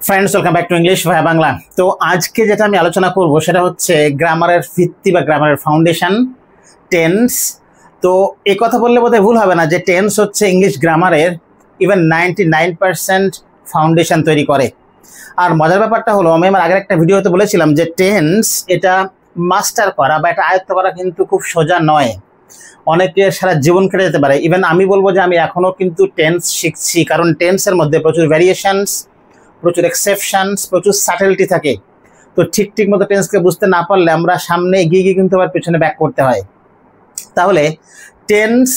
Friends, welcome back to English ভাইয়া বাংলা। তো আজকে যেটা আমি আলোচনা করব সেটা হচ্ছে গ্রামারের ভিত্তি বা গ্রামারের ফাউন্ডেশন, টেন্স। তো এই কথা বললে বোধহয় ভুল হবে না যে টেন্স হচ্ছে ইংলিশ গ্রামারের ইভেন 99% ফাউন্ডেশন তৈরি করে। আর মজার ব্যাপারটা হলো, আমি আমার আগের একটা ভিডিওতে বলেছিলাম যে টেন্স এটা মাস্টার করা বা এটা আয়ত্ত করা কিন্তু খুব সোজা নয়, অনেকে সারা জীবন কেটে যেতে পারে। ইভেন আমি বলবো যে আমি এখনও কিন্তু টেন্স শিখছি, কারণ টেন্সের মধ্যে প্রচুর ভ্যারিয়েশনস, প্রচুর এক্সেপশনস, প্রচুর সাটেলিটি থাকে। তো ঠিক মতো টেন্সকে বুঝতে না পারলে আমরা সামনে এগিয়ে গিয়ে কিন্তু আবার পেছনে ব্যাক করতে হয়। তাহলে টেন্স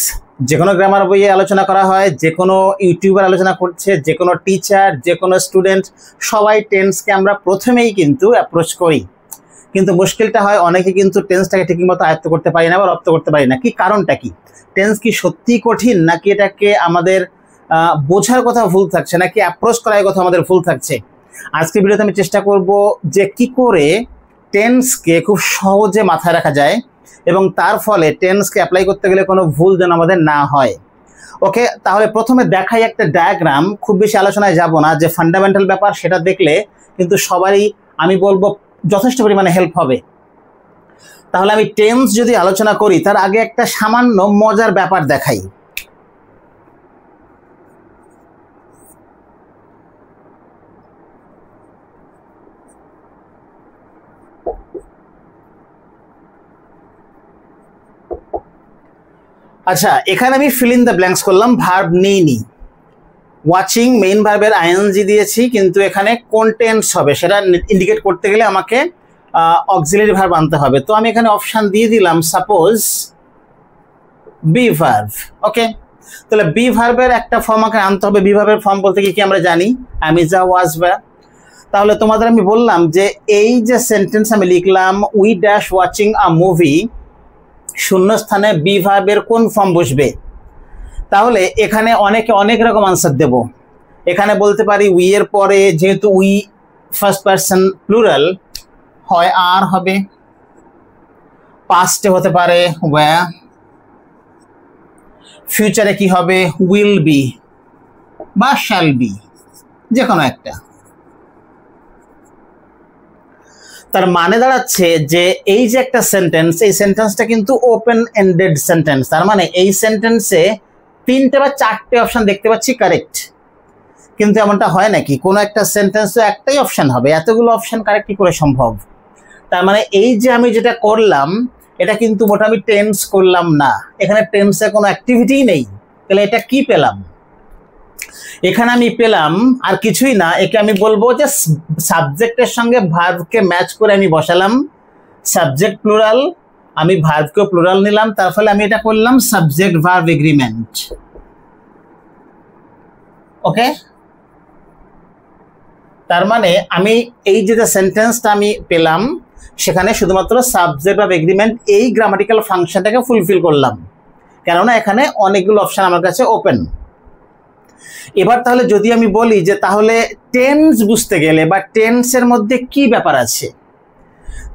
যে কোনো গ্রামার বইয়ে আলোচনা করা হয়, যে কোনো ইউটিউবার আলোচনা করছে, যে কোনো টিচার, যে কোনো স্টুডেন্ট, সবাই টেন্সকে আমরা প্রথমেই কিন্তু অ্যাপ্রোচ করি। কিন্তু মুশকিলটা হয় অনেকে কিন্তু টেন্সটাকে ঠিকমতো আয়ত্ত করতে পারি না বা রপ্ত করতে পারি না। কি কারণটা কি? টেন্স কি সত্যিই কঠিন, নাকি এটাকে আমাদের বোঝার কথা ভুল থাকছে, নাকি অ্যাপ্রোচ করার কথা আমাদের ভুল থাকছে? আজকে ভিডিওতে আমি চেষ্টা করব যে কি করে টেন্সকে খুব সহজে মাথায় রাখা যায় এবং তার ফলে টেন্সকে অ্যাপ্লাই করতে গেলে কোনো ভুল যেন আমাদের না হয়। ওকে, তাহলে প্রথমে দেখাই একটা ডায়াগ্রাম, খুব বেশি আলোচনায় যাব না। যে ফান্ডামেন্টাল ব্যাপার সেটা দেখলে কিন্তু সবারই আমি বলবো যথেষ্ট পরিমাণে হেল্প হবে। তাহলে আমি টেন্স যদি আলোচনা করি তার আগে একটা সামান্য মজার ব্যাপার দেখাই। আচ্ছা, এখানে আমি ফিল ইন দ্য ব্ল্যাঙ্কস করলাম, ভার্ব নিইনি। ওয়াচিং মেইন ভার্বের আইএনজি দিয়েছি, কিন্তু এখানে কোন টেন্স হবে সেটা ইন্ডিকেট করতে গেলে আমাকে অক্সিলারি ভার্ব আনতে হবে। তো আমি এখানে অপশান দিয়ে দিলাম সাপোজ বি ভার্ব। ওকে, তাহলে বি ভার্বের একটা ফর্ম আমাকে আনতে হবে। বি ভার্বের ফর্ম বলতে কি আমরা জানি, আমি যা ওয়াজ ওয়্যার। তাহলে তোমাদের আমি বললাম যে এই যে সেন্টেন্স আমি লিখলাম, we dash watching a movie, শূন্যস্থানে বি ভার্বের কোন ফর্ম বসবে? তাহলে এখানে অনেকে অনেক রকম আনসার দেব। এখানে বলতে পারি উই এর পরে যেহেতু উই ফার্স্ট পারসন প্লুরাল, হয় আর হবে, পাস্টে হতে পারে ওয়্যার, ফিউচারে কি হবে উইল বি বা শ্যাল বি, যে কোনো একটা। তার মানে দাঁড়াচ্ছে যে এই যে একটা সেন্টেন্স, এই সেন্টেন্সটা কিন্তু ওপেন এন্ডেড সেন্টেন্স। তার মানে এই সেন্টেন্সে 3টে বা 4টে অপশন দেখতে পাচ্ছি কারেক্ট, কিন্তু এমনটা হয় নাকি? কোনো একটা সেন্টেন্সে একটাই অপশন হবে, এতগুলো অপশন কারেক্ট কি করে সম্ভব? তার মানে এই যে আমি যেটা করলাম এটা কিন্তু মোটামুটি টেন্স করলাম না, এখানে টেন্সে কোনো অ্যাক্টিভিটিই নেই। তাহলে এটা কি পেলাম? এখানে আমি পেলাম আর কিছুই না, একে আমি বলবো যে সাবজেক্টের সঙ্গে ভার্বকে ম্যাচ করে আমি বসালাম সাবজেক্ট প্লুরাল, আমি ভার্বকেও প্লুরাল নিলাম, তার ফলে আমি এটা করলাম সাবজেক্ট ভার্ব এগ্রিমেন্ট। ওকে, তার মানে আমি এই যে সেন্টেন্সটা আমি পেলাম সেখানে শুধুমাত্র সাবজেক্ট ভার্ব এগ্রিমেন্ট এই গ্রামাটিক্যাল ফাংশনটাকে ফুলফিল করলাম, কেননা এখানে অনেকগুলো অপশন আমার কাছে ওপেন। এবার তাহলে যদি আমি বলি যে তাহলে টেন্স বুঝতে গেলে বা টেন্সের মধ্যে কি ব্যাপার আছে,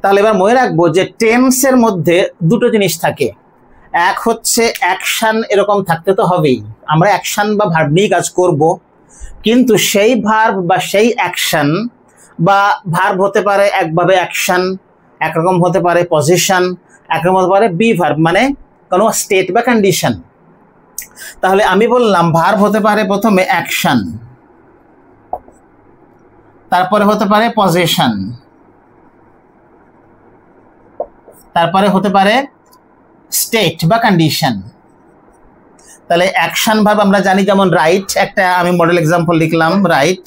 তাহলে এবার মনে রাখবো যে টেন্সের মধ্যে দুটো জিনিস থাকে। এক হচ্ছে অ্যাকশন, এরকম থাকতে তো হবেই, আমরা অ্যাকশন বা ভার্ব নিয়ে কাজ করব, কিন্তু সেই ভার্ব বা সেই অ্যাকশন বা ভার্ব হতে পারে একভাবে অ্যাকশন, একরকম হতে পারে পজিশন, একরকম হতে পারে বি ভার্ব মানে কোনো স্টেট বা কন্ডিশন। তাহলে আমি বললাম ভার্ব হতে পারে প্রথমে অ্যাকশন, তারপরে হতে পারে পজিশন, তারপরে হতে পারে স্টেট বা কন্ডিশন। তাহলে অ্যাকশন ভার্ব আমরা জানি, যেমন রাইট, একটা আমি মডেল এক্সাম্পল লিখলাম রাইট।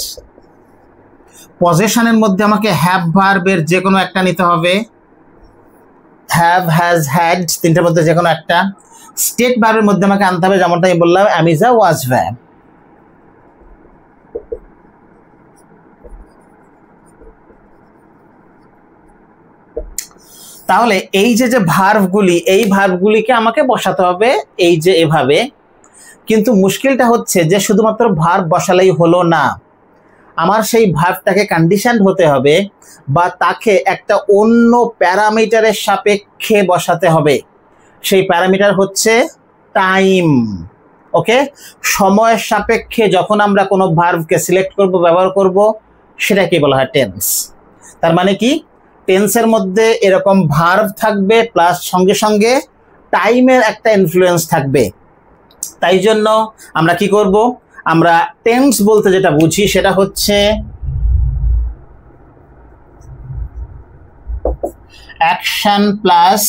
পজিশনের মধ্যে আমাকে হ্যাভ ভার্বের যে কোনো একটা নিতে হবে, হ্যাভ, হ্যাজ, হ্যাড, তিনটের মধ্যে যে কোনো একটা। স্টেট ভার্বের মধ্যে আমাকে আনতে হবে, যেমনটা আমি বললাম আমি যা ওয়াজ ওয়্যার। তাহলে এই যে ভার্বগুলি, এই ভার্বগুলিকে আমাকে বসাতে হবে এই যে এভাবে। কিন্তু মুশকিলটা হচ্ছে যে শুধুমাত্র ভার্ব বসালেই হলো না, আমার সেই ভার্বটাকে কন্ডিশন হতে হবে বা তাকে একটা অন্য প্যারামিটারের সাপেক্ষে বসাতে হবে। সেই প্যারামিটার হচ্ছে টাইম। ওকে, সময়ের সাপেক্ষে যখন আমরা কোনো ভার্বকে সিলেক্ট করব, ব্যবহার করব, সেটাকে বলা হয় টেন্স। তার মানে কি, টেন্সের মধ্যে এরকম ভার্ব থাকবে প্লাস সঙ্গে সঙ্গে টাইমের একটা ইনফ্লুয়েন্স থাকবে। তাই জন্য আমরা কি করব, আমরা টেন্স বলতে যেটা বুঝি সেটা হচ্ছে অ্যাকশন প্লাস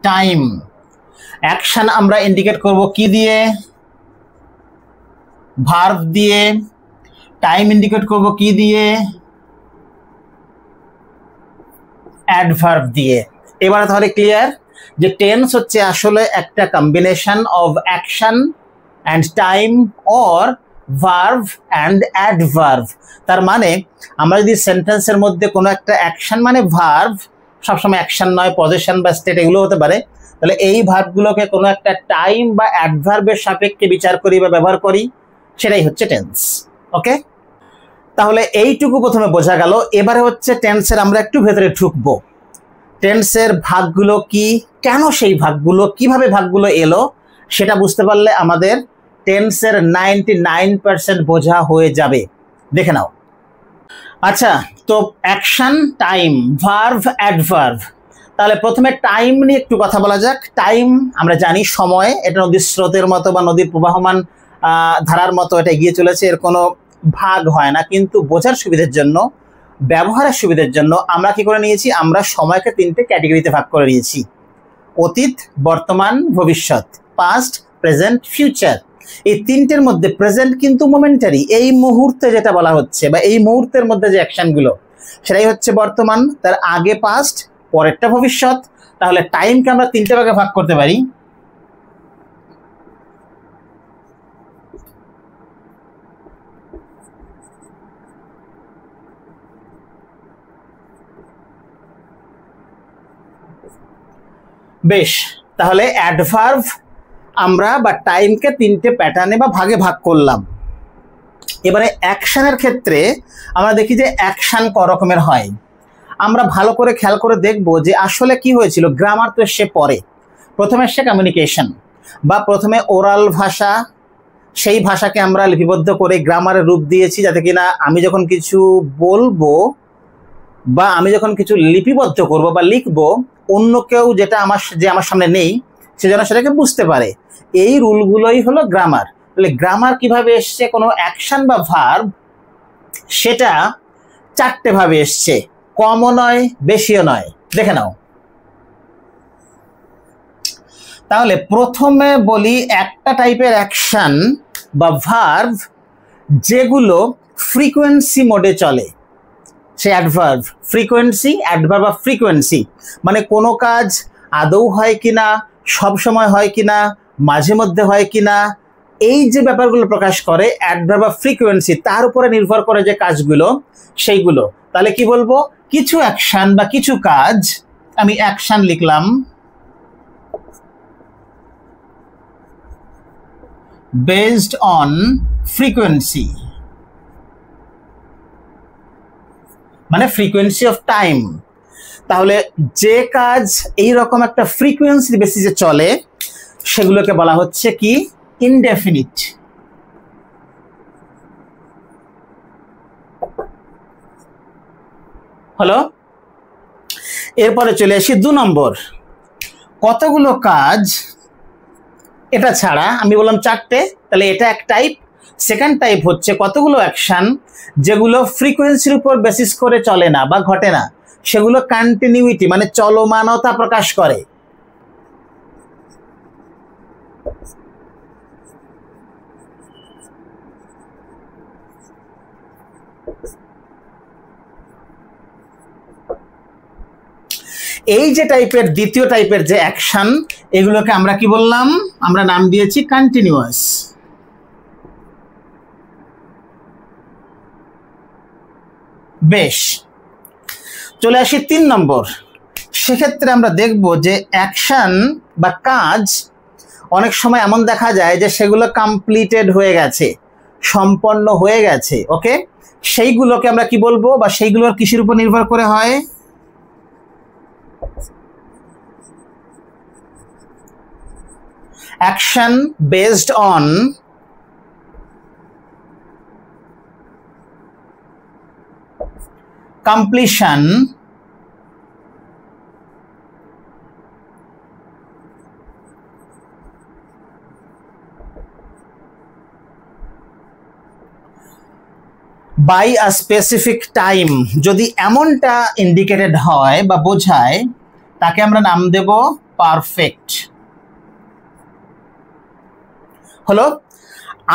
টাইম। অ্যাকশন আমরা ইন্ডিকেট করব কি দিয়ে, ভার্ব দিয়ে। টাইম ইন্ডিকেট করব কি দিয়ে, অ্যাডভার্ব দিয়ে। এবারে তাহলে ক্লিয়ার যে টেন্স হচ্ছে আসলে একটা combination of action and time or verb and adverb. তার মানে আমরা যদি সেন্টেন্সের মধ্যে কোনো একটা অ্যাকশন মানে ভার্ভ, সবসময় অ্যাকশন নয়, পজিশন বা স্টেট এগুলো হতে পারে, তাহলে এই ভার্বগুলোকে কোনো একটা টাইম বা অ্যাডভার্বের সাপেক্ষে বিচার করি বা ব্যবহার করি, সেটাই হচ্ছে টেন্স। ওকে, তাহলে এইটুকু প্রথমে বোঝা গেল। এবারে হচ্ছে টেন্সের আমরা একটু ভেতরে ঢুকবো। টেন্সের ভাগগুলো কি, কেন সেই ভাগগুলো, কিভাবে ভাগগুলো এলো, সেটা বুঝতে পারলে আমাদের টেন্সের 99% বোঝা হয়ে যাবে। দেখে নাও। আচ্ছা, তো অ্যাকশন, টাইম, ভার্ভ, অ্যাডভার্ভ। তাহলে প্রথমে টাইম নিয়ে একটু কথা বলা যাক। টাইম আমরা জানি সময়, এটা নদীর স্রোতের মতো বা নদীর প্রবাহমান ধারার মতো এটা এগিয়ে চলেছে, এর কোনো ভাগ হয় না। কিন্তু বোঝার সুবিধার জন্য, ব্যবহারের সুবিধার জন্য আমরা কি করে নিয়েছি, আমরা সময়কে 3টে ক্যাটাগরিতে ভাগ করে নিয়েছি: অতীত, বর্তমান, ভবিষ্যৎ, পাস্ট, প্রেজেন্ট, ফিউচার। এই 3টের মধ্যে প্রেজেন্ট কিন্তু মোমেন্টারি, এই মুহূর্তে যেটা বলা হচ্ছে বা এই মুহূর্তের মধ্যে যে অ্যাকশনগুলো, সেটাই হচ্ছে বর্তমান। তার আগে পাস্ট, পরেরটা ভবিষ্যৎ। তাহলে টাইমকে আমরা 3টে ভাগে ভাগ করতে পারি। বেশ, তাহলে অ্যাডভার্ভ আমরা বা টাইমকে 3টে প্যাটার্নে বা ভাগে ভাগ করলাম। এবারে অ্যাকশনের ক্ষেত্রে আমরা দেখি যে অ্যাকশন ক রকমের হয়। আমরা ভালো করে খেয়াল করে দেখব যে আসলে কি হয়েছিল। গ্রামার তো এসে পরে, প্রথমে এসে কমিউনিকেশন বা প্রথমে ওরাল ভাষা, সেই ভাষাকে আমরা লিপিবদ্ধ করে গ্রামারের রূপ দিয়েছি, যাতে কিনা আমি যখন কিছু বলবো বা আমি যখন কিছু লিপিবদ্ধ করব বা লিখবো, অন্য কেউ যেটা আমার সামনে নেই সে যেন সেটাকে বুঝতে পারে। এই রুলগুলোই হলো গ্রামার। তাহলে গ্রামার কিভাবে এসছে, কোনো অ্যাকশন বা ভার্ব সেটা 4টে ভাবে এসছে, কমও নয় বেশিও নয়। দেখে নাও। তাহলে প্রথমে বলি একটা টাইপের অ্যাকশন বা ভার্ব যেগুলো ফ্রিকোয়েন্সি মোডে চলে, সে অ্যাডভার্ব। ফ্রিকোয়েন্সি, অ্যাডভার্ব বা ফ্রিকোয়েন্সি মানে কোনো কাজ আদৌ হয় কিনা, সব সময় হয় কিনা, মাঝে মধ্যে হয় কিনা, এই যে ব্যাপারগুলো প্রকাশ করে অ্যাডভার্ব বা ফ্রিকোয়েন্সি, তার উপরে নির্ভর করে যে কাজগুলো, সেইগুলো। তাহলে কি বলবো, কিছু অ্যাকশন বা কিছু কাজ, আমি অ্যাকশন লিখলাম বেসড অন ফ্রিকোয়েন্সি, মানে ফ্রিকোয়েন্সি অফ টাইম। তাহলে যে কাজ এই রকম একটা ফ্রিকোয়েন্সি বেসিসে চলে সেগুলোকে বলা হচ্ছে কি, ইনডেফিনিট। হলো। এরপরে চলে আসি 2 নম্বর। কতগুলো কাজ, এটা ছাড়া আমি বললাম 4টে, তাহলে এটা এক টাইপ। সেকেন্ড টাইপ হচ্ছে কতগুলো অ্যাকশন যেগুলো ফ্রিকোয়েন্সির উপর বেসিস করে চলে না বা ঘটে না, সেগুলো কন্টিনিউইটি মানে চলমানতা প্রকাশ করে। এই যে টাইপের দ্বিতীয় টাইপের যে অ্যাকশন, এগুলোকে আমরা কি বললাম, আমরা নাম দিয়েছি কন্টিনিউয়াস। বেশ, চলে আসি 3 নম্বর। সেক্ষেত্রে আমরা দেখব যে অ্যাকশন বা কাজ অনেক সময় এমন দেখা যায় যে সেগুলো কমপ্লিটেড হয়ে গেছে, সম্পন্ন হয়ে গেছে। ওকে, সেইগুলোকে আমরা কি বলবো, বা সেইগুলোর কিসের উপর নির্ভর করে হয়, action based on completion, by a specific time, যদি এমনটা ইন্ডিকেটেড হয় বা বোঝায় তাকে আমরা নাম দেব পারফেক্ট। হলো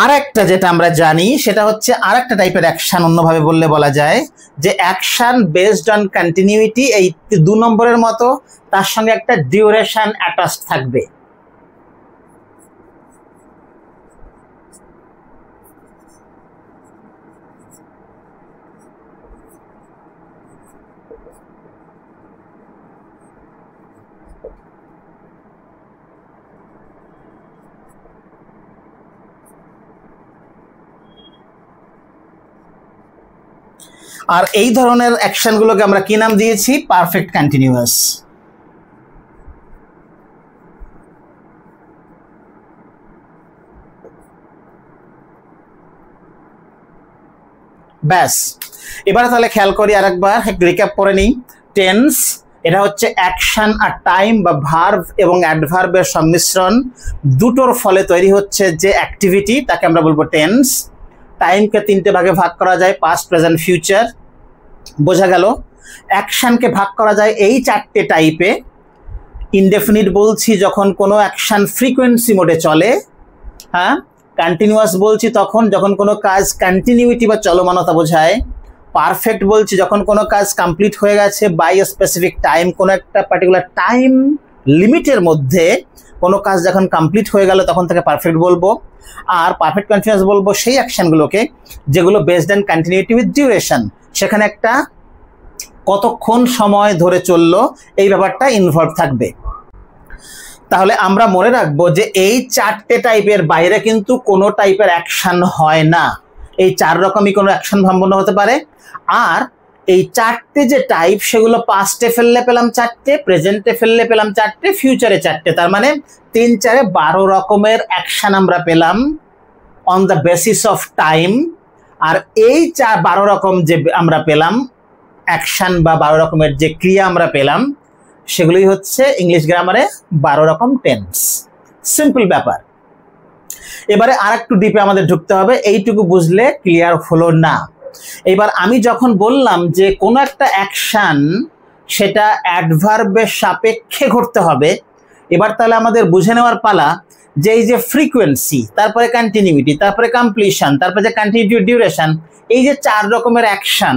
আর একটা যেটা আমরা জানি সেটা হচ্ছে আর একটা টাইপের অ্যাকশন, অন্যভাবে বললে বলা যায় যে অ্যাকশন বেসড অন কন্টিনিউইটি, এই 2 নম্বরের মতো তার সঙ্গে একটা ডিউরেশন অ্যাটাচড থাকবে। আর এই ধরনের অ্যাকশনগুলোকে আমরা কি নাম দিয়েছি? Perfect continuous. ব্যাস, এবারে তাহলে খেয়াল করি আরেকবার, একটু রিক্যাপ করে নিই। টেন্স এটা হচ্ছে অ্যাকশন আর টাইম বা ভার্ব এবং অ্যাডভার্বের সংমিশ্রণ, দুটোর ফলে তৈরি হচ্ছে যে অ্যাক্টিভিটি তাকে আমরা বলবো টেন্স। টাইমকে 3টে ভাগে ভাগ করা যায়, পাস্ট, প্রেজেন্ট, ফিউচার, বোঝা গেল। অ্যাকশনকে ভাগ করা যায় এই 4টে টাইপে। ইনডেফিনিট বলছি যখন কোনো অ্যাকশন ফ্রিকোয়েন্সি মোডে চলে, হ্যাঁ। কন্টিনিউয়াস বলছি তখন যখন কোনো কাজ কন্টিনিউইটি বা চলমানতা বোঝায়। পারফেক্ট বলছি যখন কোনো কাজ কমপ্লিট হয়ে গেছে বাই এ স্পেসিফিক টাইম, কোনো একটা পার্টিকুলার টাইম লিমিটের মধ্যে কোনো কাজ যখন কমপ্লিট হয়ে গেল তখন তাকে পারফেক্ট বলবো। আর পারফেক্ট কন্টিনিউয়াস বলবো সেই অ্যাকশনগুলোকে যেগুলো based on continuity with duration, সেখানে একটা কতক্ষণ সময় ধরে চললো এই ব্যাপারটা ইনভলভ থাকবে। তাহলে আমরা মনে রাখবো যে এই 4টে টাইপের বাইরে কিন্তু কোনো টাইপের অ্যাকশন হয় না। এই 4 রকমই কোনো অ্যাকশন সম্পন্ন হতে পারে। আর এই 4টে যে টাইপ সেগুলো পাস্টে ফেললে পেলাম 4টে, প্রেজেন্টে ফেললে পেলাম 4টে, ফিউচারে 4টে, তার মানে 3 4 12 রকমের অ্যাকশন আমরা পেলাম on the basis of time. আর এই 12 রকম যে আমরা পেলাম অ্যাকশন বা 12 রকমের যে ক্রিয়া আমরা পেলাম সেগুলোই হচ্ছে ইংলিশ গ্রামারে 12 রকম টেন্স। সিম্পল ব্যাপার। এবারে আর একটু ডিপে আমাদের ঢুকতে হবে, এইটুকু বুঝলে ক্লিয়ার হলো না। এবার আমি যখন বললাম যে কোনো একটা অ্যাকশন সেটা অ্যাডভার্বের সাপেক্ষে ঘটতে হবে, এবার তাহলে আমাদের বুঝে নেওয়ার পালা যে এই যে ফ্রিকোয়েন্সি, তারপরে কন্টিনিউইটি, তারপরে কমপ্লিশন, তারপরে যে কন্টিনিউইটি ডিউরেশন, এই যে 4 রকমের অ্যাকশন,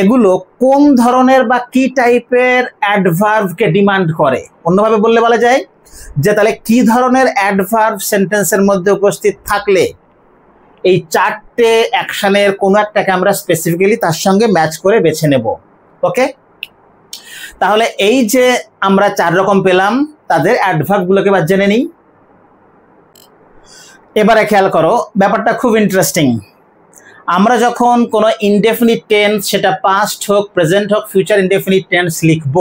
এগুলো কোন ধরনের বা কি টাইপের অ্যাডভার্বকে ডিমান্ড করে। অন্যভাবে বললে বলা যায় যে তাহলে কি ধরনের অ্যাডভার্ব সেন্টেন্সের মধ্যে উপস্থিত থাকলে এই 4টে অ্যাকশনের কোনো একটাকে আমরা স্পেসিফিক্যালি তার সঙ্গে ম্যাচ করে বেছে নেব। ওকে, তাহলে এই যে আমরা 4 রকম পেলাম তাদের অ্যাডভার্বগুলোকে এবার জেনে নিই। এবারে খেয়াল করো, ব্যাপারটা খুব ইন্টারেস্টিং। আমরা যখন কোনো ইনডেফিনিট টেন্স, সেটা পাস্ট হোক, প্রেজেন্ট হোক, ফিউচার ইনডেফিনিট টেন্স লিখব,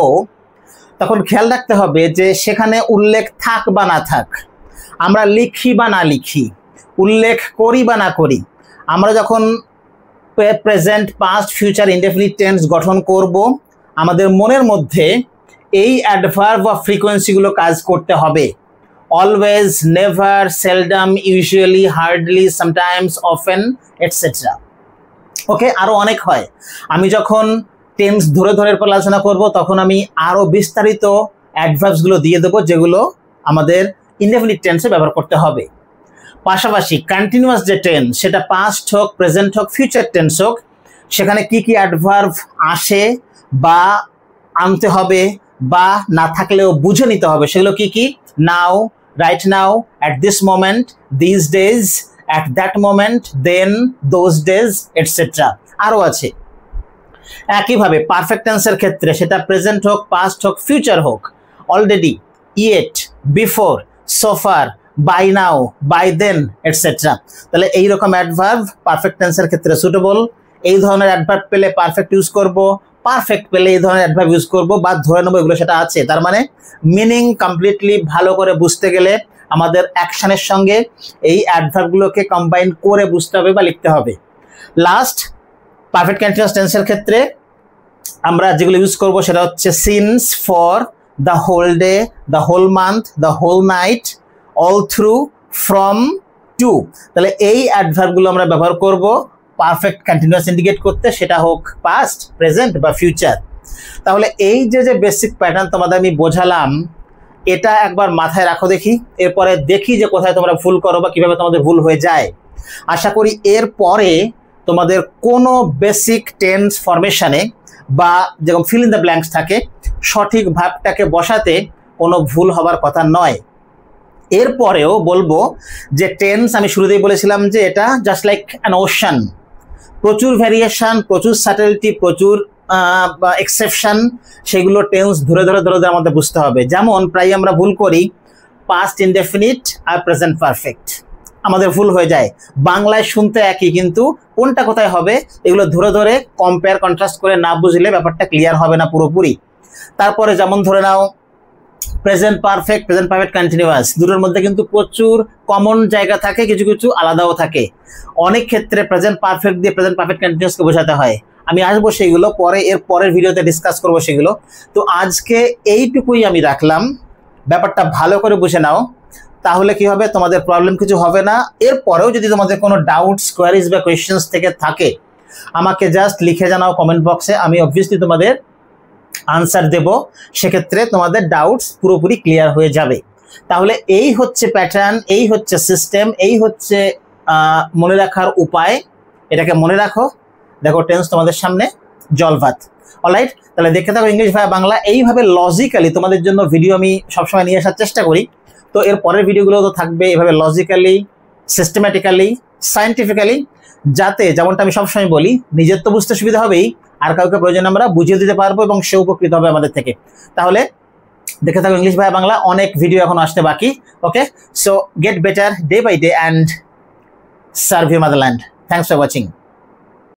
তখন খেয়াল রাখতে হবে যে সেখানে উল্লেখ থাক বা না থাক, আমরা লিখি বা না লিখি, উল্লেখ করি বা না করি, আমরা যখন present, past, future indefinite tense গঠন করব, আমাদের মনের মধ্যে এই অ্যাডভার্ব বা ফ্রিকোয়েন্সিগুলো কাজ করতে হবে। Always, never, seldom, usually, hardly, sometimes, often, etcetera. Okay, আরও অনেক হয়। আমি যখন টেন্স ধরে ধরে আলোচনা করব তখন আমি আরও বিস্তারিত অ্যাডভার্বসগুলো দিয়ে দেবো যেগুলো আমাদের ইনডেফিনিট টেন্সে ব্যবহার করতে হবে। পাশাপাশি কন্টিনিউয়াস যে টেন্স, সেটা পাস্ট হোক, প্রেজেন্ট হোক, ফিউচার টেন্স হোক, সেখানে কি কি অ্যাডভার্ব আসে বা আনতে হবে বা না থাকলেও বুঝে নিতে হবে, সেগুলো কি কি? Now, right now, at this moment, these days, at that moment, then, those days, etcetera, আরও আছে। একইভাবে পারফেক্ট টেন্সের ক্ষেত্রে সেটা প্রেজেন্ট হোক, পাস্ট হোক, ফিউচার হোক, already, yet, before, so far, by now, by then, etcetera. তাহলে এইরকম অ্যাডভার্ব পারফেক্ট টেন্সের ক্ষেত্রে সুটেবল। এই ধরনের অ্যাডভার্ব পেলে পারফেক্ট ইউজ করব, পারফেক্ট পেলে এই ধরনের অ্যাডভার্ব ইউজ করব, বা ধরে নেবো এগুলো সেটা আছে। তার মানে মিনিং কমপ্লিটলি ভালো করে বুঝতে গেলে আমাদের অ্যাকশনের সঙ্গে এই অ্যাডভার্বগুলোকে কম্বাইন করে বুঝতে হবে বা লিখতে হবে। লাস্ট, পারফেক্ট কন্টিনিউয়াস টেন্সের ক্ষেত্রে আমরা যেগুলো ইউজ করব সেটা হচ্ছে since, for, the whole day, the whole month, the whole night, all through, from, to. তাহলে এই অ্যাডভার্বগুলো আমরা ব্যবহার করব পারফেক্ট কন্টিনিউয়াস ইন্ডিকেট করতে, সেটা হোক পাস্ট, প্রেজেন্ট বা ফিউচার। তাহলে এই যে বেসিক প্যাটার্ন তোমাদের আমি বোঝালাম, এটা একবার মাথায় রাখো দেখি, এরপরে দেখি যে কোথায় তোমরা ভুল করো বা কিভাবে তোমাদের ভুল হয়ে যায়। আশা করি এরপরে তোমাদের কোনো বেসিক টেন্স ফরমেশনে বা যেরকম ফিল ইন দ্য ব্ল্যাঙ্কস থাকে, সঠিক ভাবটাকে বসাতে কোনো ভুল হবার কথা নয়। এরপরেও বলবো যে টেন্স আমি শুরুতেই বলেছিলাম যে এটা জাস্ট লাইক অ্যান ওশান, প্রচুর ভ্যারিয়েশন, প্রচুর স্যাটেলিটি, প্রচুর এক্সেপশন, সেগুলো টেন্স ধরে ধরে আমাদের বুঝতে হবে। যেমন প্রায় আমরা ভুল করি পাস্ট ইনডেফিনিট আর প্রেজেন্ট পারফেক্ট, আমাদের ভুল হয়ে যায়। বাংলায় শুনতে একই, কিন্তু কোনটা কোথায় হবে এগুলো ধরে ধরে কম্পেয়ার কন্ট্রাস্ট করে না বুঝলে ব্যাপারটা ক্লিয়ার হবে না পুরোপুরি। তারপরে যেমন ধরে নাও present perfect, present perfect continuous, দুটোর মধ্যে কিন্তু প্রচুর কমন জায়গা থাকে, কিছু কিছু আলাদাও থাকে। অনেক ক্ষেত্রে প্রেজেন্ট পারফেক্ট দিয়ে প্রেজেন্ট পারফেক্ট কন্টিনিউয়াসকে বোঝাতে হয়। আমি আসবো সেগুলো পরে, এর পরের ভিডিওতে ডিসকাস করবো সেগুলো। তো আজকে এইটুকুই আমি রাখলাম, ব্যাপারটা ভালো করে বুঝে নাও, তাহলে কি হবে, তোমাদের প্রবলেম কিছু হবে না। এরপরেও যদি তোমাদের কোনো ডাউটস, কোয়ারিজ বা কোয়েশ্চেন্স থেকে থাকে, আমাকে জাস্ট লিখে জানাও কমেন্ট বক্সে, আমি অবভিয়াসলি তোমাদের আনসার দেব। সেক্ষেত্রে তোমাদের ডাউটস পুরোপুরি ক্লিয়ার হয়ে যাবে। তাহলে এই হচ্ছে প্যাটার্ন, এই হচ্ছে সিস্টেম, এই হচ্ছে মনে রাখার উপায়। এটাকে মনে রাখো। দেখো টেন্স তোমাদের সামনে জল ভাত। অলরাইট, তাহলে দেখতে থাকো ইংলিশ ভায়া বাংলা। এইভাবে লজিক্যালি তোমাদের জন্য ভিডিও আমি সবসময় নিয়ে আসার চেষ্টা করি। তো এর পরের ভিডিওগুলো তো থাকবে এভাবে লজিক্যালি, সিস্টেম্যাটিক্যালি, সায়েন্টিফিক্যালি, যাতে যেমনটা আমি সবসময় বলি, নিজের তো বুঝতে সুবিধা হবেই, আর কাউকে প্রয়োজন আমরা বুঝিয়ে দিতে পারবো এবং সে উপকৃত হবে আমাদের থেকে। তাহলে দেখে থাকো ইংলিশ ভায়া বাংলা, অনেক ভিডিও এখন আসতে বাকি। Okay, so get better day by day and serve your motherland. Thanks for watching.